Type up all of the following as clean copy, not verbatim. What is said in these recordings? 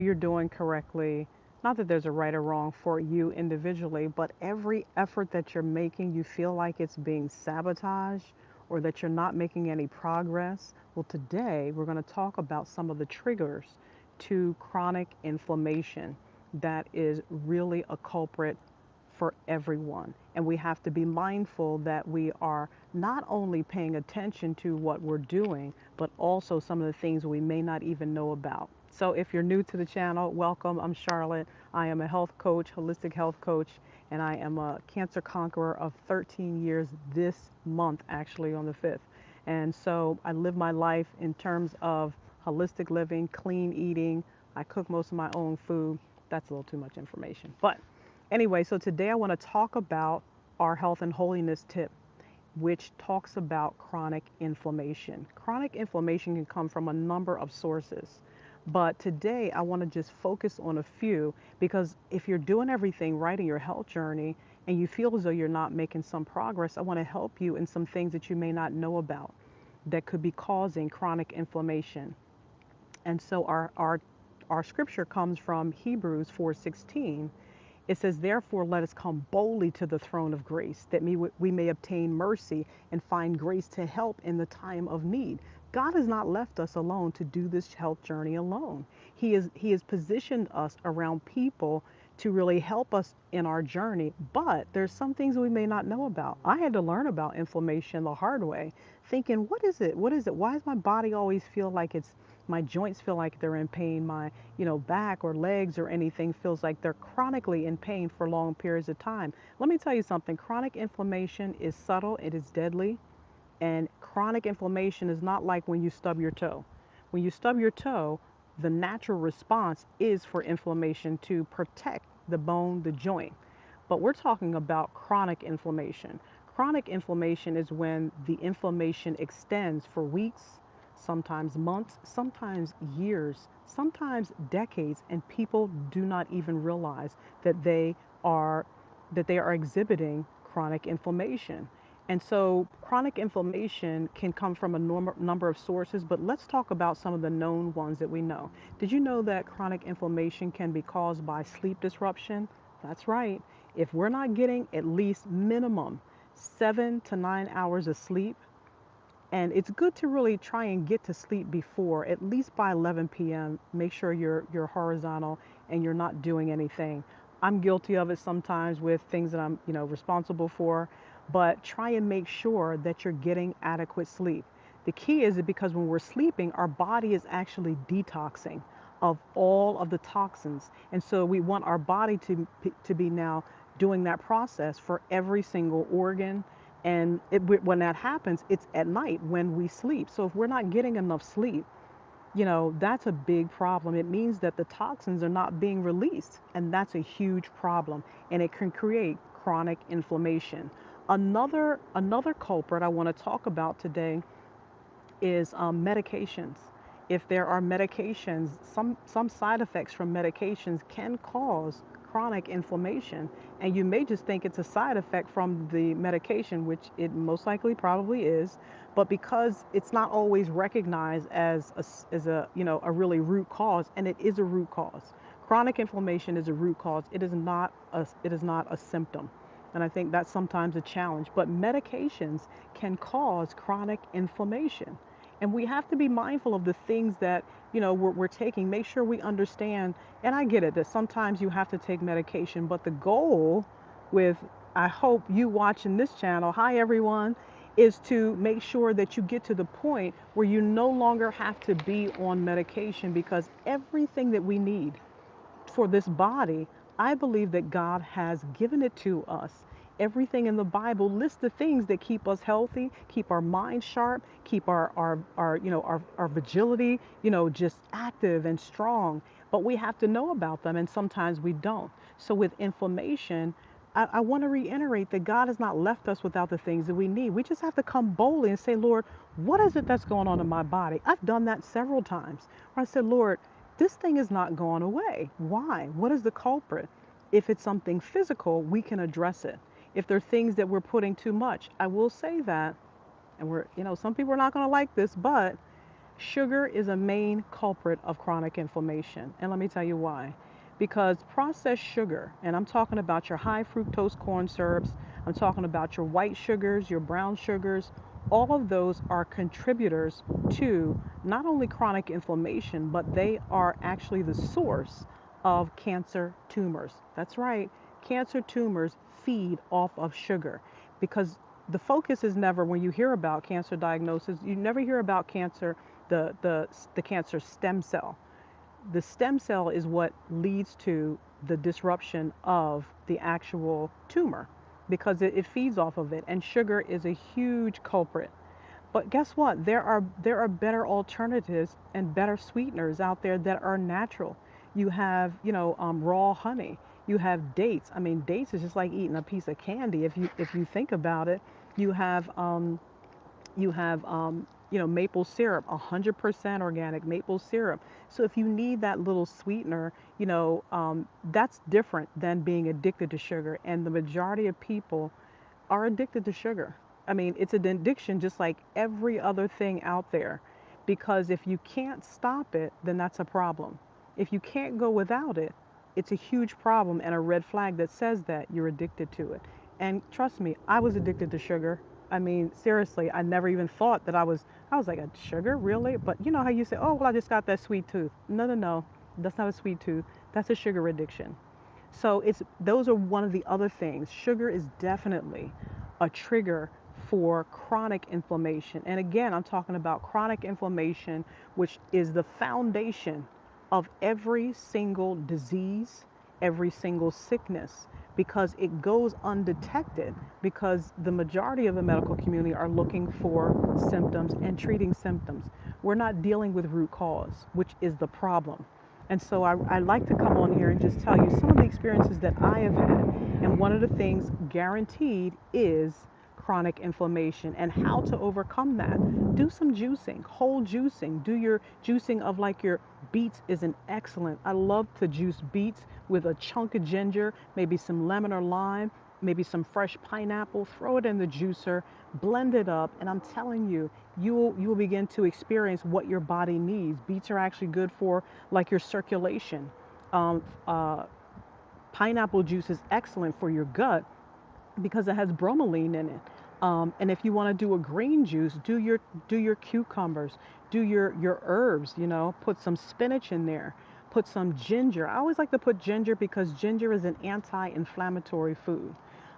you're doing correctly. Not that there's a right or wrong for you individually, but every effort that you're making, you feel like it's being sabotaged or that you're not making any progress. Well, today we're going to talk about some of the triggers to chronic inflammation that is really a culprit for everyone. And we have to be mindful that we are not only paying attention to what we're doing, but also some of the things we may not even know about. So if you're new to the channel, welcome. I'm Charlotte. I am a health coach, holistic health coach, and I am a cancer conqueror of 13 years this month, actually on the 5th. And so I live my life in terms of holistic living, clean eating. I cook most of my own food. That's a little too much information. But anyway, so today I want to talk about our health and holiness tip, which talks about chronic inflammation. Chronic inflammation can come from a number of sources, but today I want to just focus on a few because if you're doing everything right in your health journey and you feel as though you're not making some progress, I want to help you in some things that you may not know about that could be causing chronic inflammation. And so our scripture comes from Hebrews 4:16. It says, therefore, let us come boldly to the throne of grace, that we may obtain mercy and find grace to help in the time of need. God has not left us alone to do this health journey alone. He has positioned us around people to really help us in our journey. But there's some things we may not know about. I had to learn about inflammation the hard way, thinking, what is it? What is it? Why does my body always feel like my joints feel like they're in pain? My, back or legs or anything feels like they're chronically in pain for long periods of time. Let me tell you something. Chronic inflammation is subtle. It is deadly. And chronic inflammation is not like when you stub your toe. When you stub your toe, the natural response is for inflammation to protect the bone, the joint. But we're talking about chronic inflammation. Chronic inflammation is when the inflammation extends for weeks, sometimes months, sometimes years, sometimes decades, and people do not even realize that are they are exhibiting chronic inflammation. And so chronic inflammation can come from a number of sources, but let's talk about some of the known ones that we know. Did you know that chronic inflammation can be caused by sleep disruption? That's right. If we're not getting at least minimum 7 to 9 hours of sleep, and it's good to really try and get to sleep before, at least by 11 p.m. Make sure you're horizontal and you're not doing anything. I'm guilty of it sometimes with things that I'm, responsible for, but try and make sure that you're getting adequate sleep. The key is that because when we're sleeping, our body is actually detoxing of all of the toxins. And so we want our body to be now doing that process for every single organ, and when that happens, it's at night when we sleep. So if we're not getting enough sleep, that's a big problem. It means that the toxins are not being released, and that's a huge problem, and it can create chronic inflammation. Another culprit I want to talk about today is medications. If there are medications, some side effects from medications can cause chronic inflammation, and you may just think it's a side effect from the medication, which it most likely probably is, but because it's not always recognized as a a really root cause, and it is a root cause. Chronic inflammation is a root cause. It is not a symptom. And I think that's sometimes a challenge. But medications can cause chronic inflammation. And we have to be mindful of the things that, we're taking. Make sure we understand. And I get it that sometimes you have to take medication. But the goal with, I hope you watching this channel, hi everyone, is to make sure that you get to the point where you no longer have to be on medication, because everything that we need for this body, I believe that God has given it to us. Everything in the Bible lists the things that keep us healthy, keep our mind sharp, keep our vigility, just active and strong. But we have to know about them, and sometimes we don't. So with inflammation, I want to reiterate that God has not left us without the things that we need. We just have to come boldly and say, Lord, what is it that's going on in my body? I've done that several times where I said, Lord, this thing is not going away. Why? What is the culprit? If it's something physical, we can address it. If there are things that we're putting too much, I will say that, and some people are not going to like this, but Sugar is a main culprit of chronic inflammation. And let me tell you why. Because processed sugar, and I'm talking about your high fructose corn syrups, I'm talking about your white sugars, your brown sugars, all of those are contributors to not only chronic inflammation, but they are actually the source of cancer tumors. That's right, cancer tumors feed off of sugar because the focus is never, when you hear about cancer diagnosis, you never hear about cancer, the cancer stem cell. The stem cell is what leads to the disruption of the actual tumor because it feeds off of it, and sugar is a huge culprit. But guess what? There are better alternatives and better sweeteners out there that are natural. You have, raw honey. You have dates. I mean, dates is just like eating a piece of candy if you think about it. You have maple syrup, 100% organic maple syrup. So if you need that little sweetener, that's different than being addicted to sugar. And the majority of people are addicted to sugar. I mean, it's an addiction just like every other thing out there. Because if you can't stop it, then that's a problem. If you can't go without it, it's a huge problem and a red flag that says that you're addicted to it. And trust me, I was addicted to sugar. I mean, seriously, I never even thought that I was like, a sugar, really? But you know how you say, oh, well, I just got that sweet tooth. No, no, no, that's not a sweet tooth. That's a sugar addiction. So those are one of the other things. Sugar is definitely a trigger for chronic inflammation. And again, I'm talking about chronic inflammation, which is the foundation of every single disease, every single sickness, because it goes undetected because the majority of the medical community are looking for symptoms and treating symptoms. We're not dealing with root cause, which is the problem. And so I like to come on here and just tell you some of the experiences that I have had. And one of the things guaranteed is chronic inflammation and how to overcome that. Do some juicing, whole juicing. Do your juicing of like your beets is an excellent. I love to juice beets with a chunk of ginger, maybe some lemon or lime, maybe some fresh pineapple, throw it in the juicer, blend it up, and I'm telling you, you will begin to experience what your body needs. Beets are actually good for like your circulation. Um, uh, Pineapple juice is excellent for your gut because it has bromelain in it. And if you want to do a green juice, do your cucumbers, do your herbs. Put some spinach in there, put some ginger. I always like to put ginger because ginger is an anti-inflammatory food.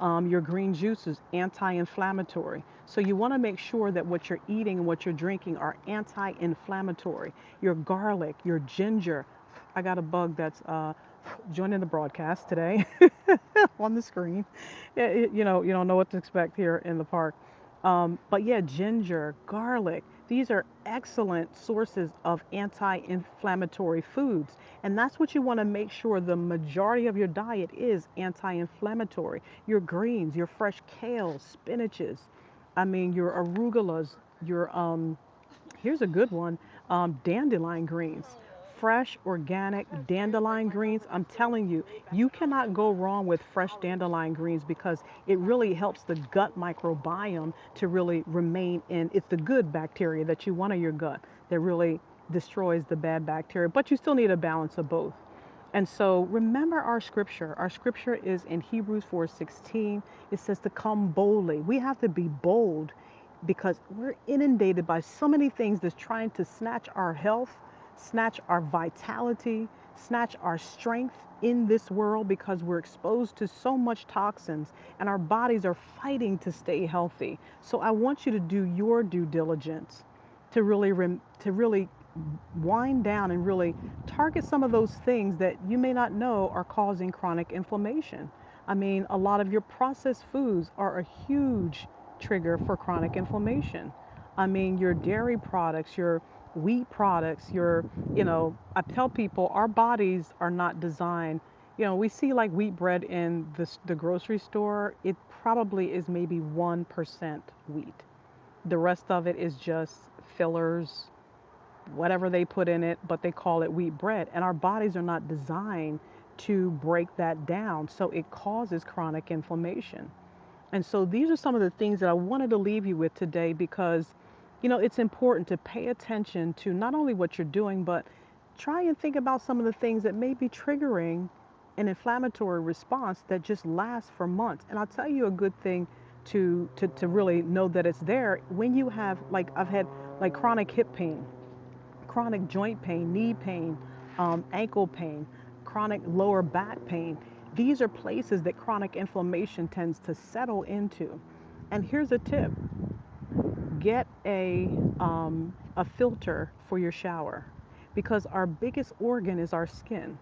Your green juice is anti-inflammatory. So you want to make sure that what you're eating and what you're drinking are anti-inflammatory. Your garlic, your ginger. I got a bug that's joining the broadcast today on the screen. Yeah, you don't know what to expect here in the park. But yeah, ginger, garlic, these are excellent sources of anti-inflammatory foods. And that's what you want to make sure the majority of your diet is anti-inflammatory. Your greens, your fresh kale, spinaches, I mean, your arugulas, here's a good one, dandelion greens. Fresh, organic dandelion greens. I'm telling you, you cannot go wrong with fresh dandelion greens because it really helps the gut microbiome to really remain in. It's the good bacteria that you want in your gut that really destroys the bad bacteria, but you still need a balance of both. And so remember our scripture. Our scripture is in Hebrews 4:16. It says to come boldly. We have to be bold because we're inundated by so many things that's trying to snatch our health, snatch our vitality, snatch our strength in this world because we're exposed to so much toxins and our bodies are fighting to stay healthy. So I want you to do your due diligence to really wind down and really target some of those things that you may not know are causing chronic inflammation. I mean, a lot of your processed foods are a huge trigger for chronic inflammation. I mean, your dairy products, your wheat products, I tell people our bodies are not designed. We see like wheat bread in the grocery store. It probably is maybe 1% wheat. The rest of it is just fillers, whatever they put in it, but they call it wheat bread. And our bodies are not designed to break that down. So it causes chronic inflammation. And so these are some of the things that I wanted to leave you with today because It's important to pay attention to not only what you're doing, but try and think about some of the things that may be triggering an inflammatory response that just lasts for months. And I'll tell you a good thing to really know that it's there when you have, like, I've had like chronic hip pain, chronic joint pain, knee pain, ankle pain, chronic lower back pain. These are places that chronic inflammation tends to settle into. And here's a tip: get a filter for your shower, because our biggest organ is our skin.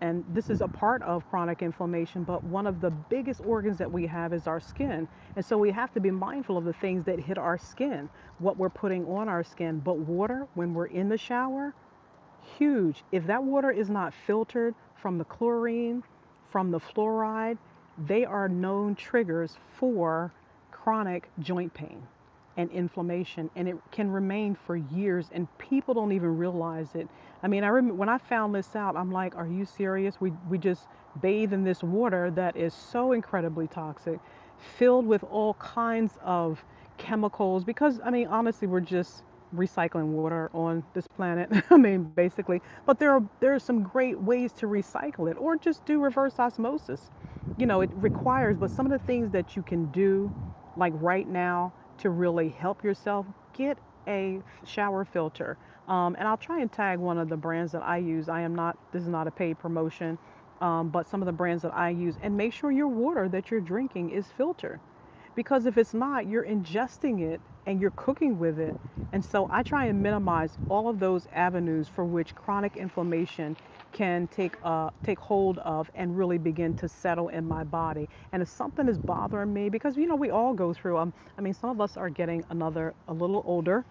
And this is a part of chronic inflammation, but one of the biggest organs that we have is our skin. And so we have to be mindful of the things that hit our skin, what we're putting on our skin. But water, when we're in the shower, huge. If that water is not filtered from the chlorine, from the fluoride, they are known triggers for chronic joint pain and inflammation, and it can remain for years, and people don't even realize it. I mean, I remember when I found this out, I'm like, are you serious? We just bathe in this water that is so incredibly toxic, filled with all kinds of chemicals, because I mean, honestly, we're just recycling water on this planet. I mean, basically. But there are some great ways to recycle it, or just do reverse osmosis. It requires, but some of the things that you can do, like right now, to really help yourself, get a shower filter. And I'll try and tag one of the brands that I use. This is not a paid promotion, but some of the brands that I use, and make sure your water that you're drinking is filtered. Because if it's not, you're ingesting it and you're cooking with it. And so I try and minimize all of those avenues for which chronic inflammation can take hold of and really begin to settle in my body. And if something is bothering me, because we all go through, I mean, some of us are getting a little older,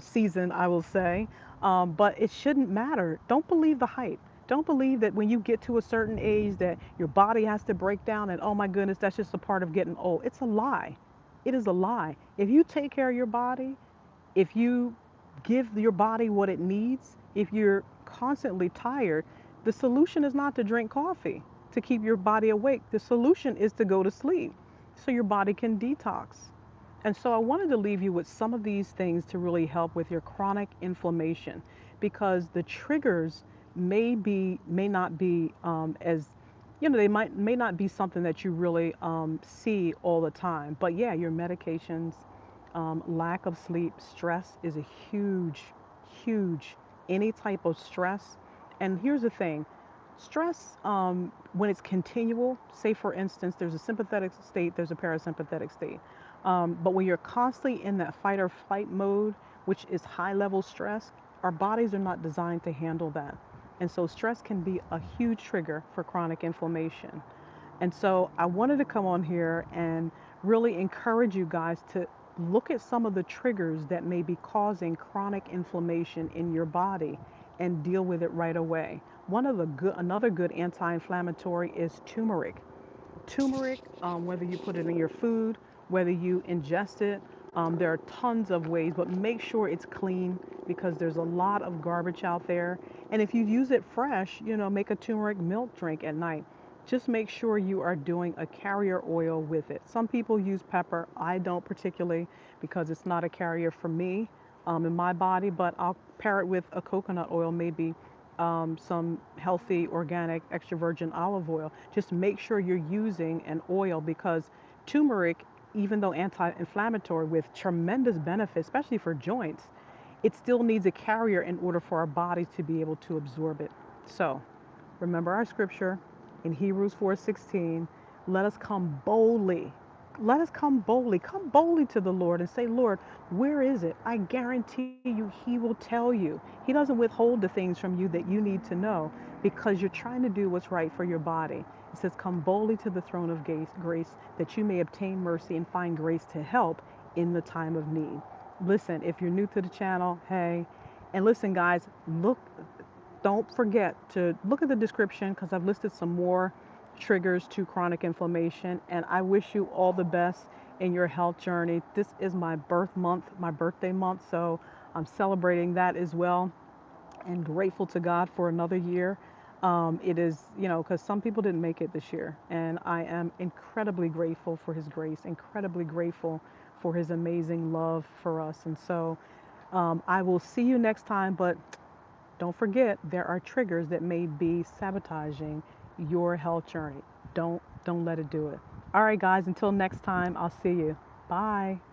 season, I will say. But it shouldn't matter. Don't believe the hype. Don't believe that when you get to a certain age that your body has to break down and, oh my goodness, that's just a part of getting old. It's a lie. It is a lie. If you take care of your body, if you give your body what it needs, if you're constantly tired, the solution is not to drink coffee to keep your body awake. The solution is to go to sleep so your body can detox. And so I wanted to leave you with some of these things to really help with your chronic inflammation, because the triggers may not be as they may not be something that you really see all the time. But yeah, your medications, lack of sleep, stress is a huge, huge, any type of stress. And here's the thing: stress, when it's continual, say for instance, there's a sympathetic state, there's a parasympathetic state. But when you're constantly in that fight or flight mode, which is high level stress, our bodies are not designed to handle that. And so stress can be a huge trigger for chronic inflammation. And so I wanted to come on here and really encourage you guys to look at some of the triggers that may be causing chronic inflammation in your body and deal with it right away. Another good anti-inflammatory is turmeric. Turmeric, whether you put it in your food, whether you ingest it, there are tons of ways, but make sure it's clean, because there's a lot of garbage out there. And if you use it fresh, make a turmeric milk drink at night. Just make sure you are doing a carrier oil with it. Some people use pepper. I don't particularly, because it's not a carrier for me in my body, but I'll pair it with a coconut oil, maybe some healthy organic extra virgin olive oil. Just make sure you're using an oil, because turmeric, even though anti-inflammatory with tremendous benefits, especially for joints, it still needs a carrier in order for our bodies to be able to absorb it. So remember our scripture in Hebrews 4:16, let us come boldly. Let us come boldly. Come boldly to the Lord and say, Lord, where is it? I guarantee you, He will tell you. He doesn't withhold the things from you that you need to know, because you're trying to do what's right for your body. It says, come boldly to the throne of grace, that you may obtain mercy and find grace to help in the time of need. Listen, if you're new to the channel, hey, and listen, guys, don't forget to look at the description, because I've listed some more triggers to chronic inflammation. And I wish you all the best in your health journey. This is my birthday month, so I'm celebrating that as well, and grateful to God for another year. It is, because some people didn't make it this year, and I am incredibly grateful for His grace, incredibly grateful for his amazing love for us. And so I will see you next time, but don't forget there are triggers that may be sabotaging your health journey. Don't let it do it. All right, guys, until next time, I'll see you. Bye.